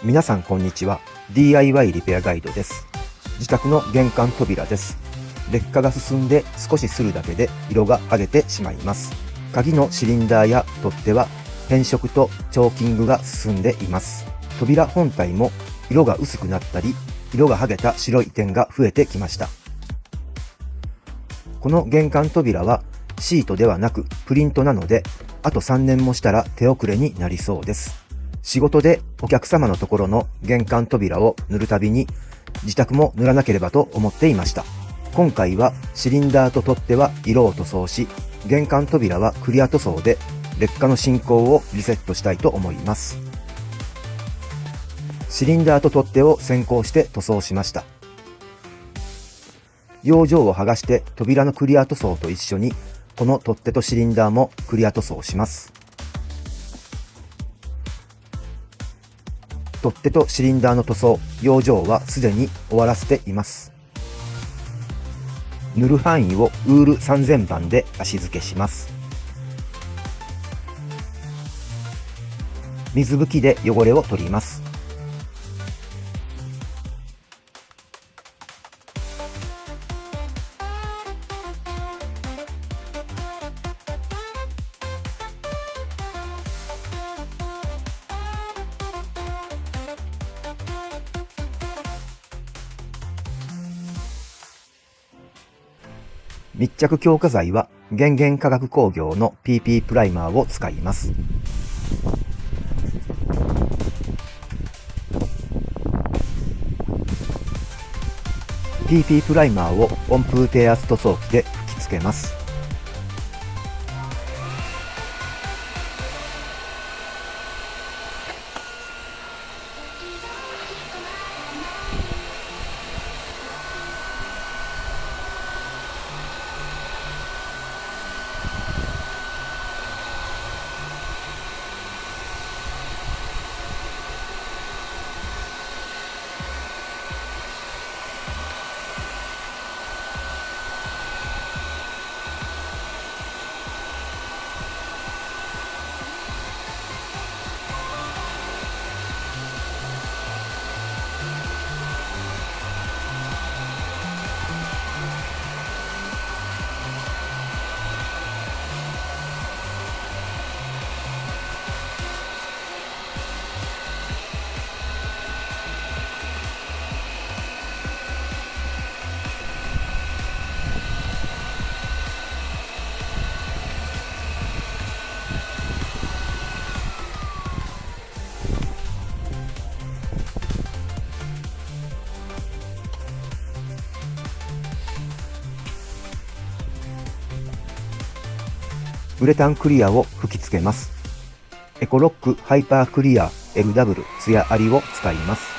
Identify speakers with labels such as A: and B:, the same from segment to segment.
A: 皆さんこんにちは。 DIY リペアガイドです。自宅の玄関扉です。劣化が進んで少しするだけで色が剥げてしまいます。鍵のシリンダーや取っ手は変色とチョーキングが進んでいます。扉本体も色が薄くなったり、色が剥げた白い点が増えてきました。この玄関扉はシートではなくプリントなので、あと3年もしたら手遅れになりそうです。仕事でお客様のところの玄関扉を塗るたびに自宅も塗らなければと思っていました。今回はシリンダーと取っ手は色を塗装し、玄関扉はクリア塗装で劣化の進行をリセットしたいと思います。シリンダーと取っ手を先行して塗装しました。養生を剥がして扉のクリア塗装と一緒にこの取っ手とシリンダーもクリア塗装します。取っ手とシリンダーの塗装、養生はすでに終わらせています。塗る範囲をウール3000番で足付けします。水拭きで汚れを取ります。密着強化剤は源元化学工業の PP プライマーを使います。PP プライマーを温風低圧塗装機で吹き付けます。ウレタンクリアを吹き付けます。エコロックハイパークリア LW ツヤありを使います。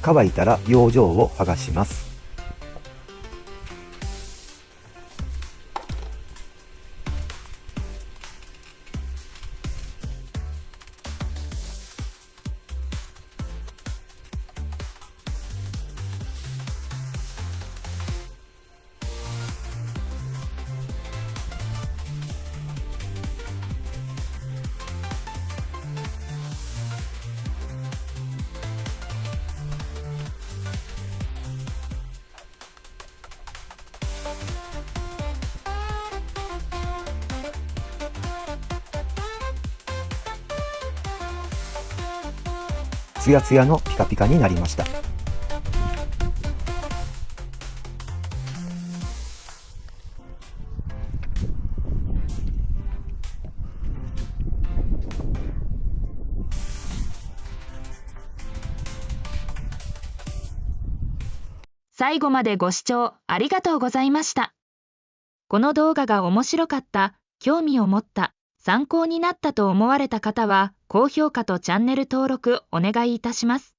A: 乾いたら養生を剥がします。ツヤツヤのピカピカになりました。
B: 最後までご視聴ありがとうございました。この動画が面白かった、興味を持った、参考になったと思われた方は、高評価とチャンネル登録お願いいたします。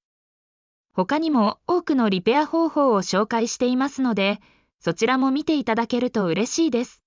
B: 他にも多くのリペア方法を紹介していますので、そちらも見ていただけると嬉しいです。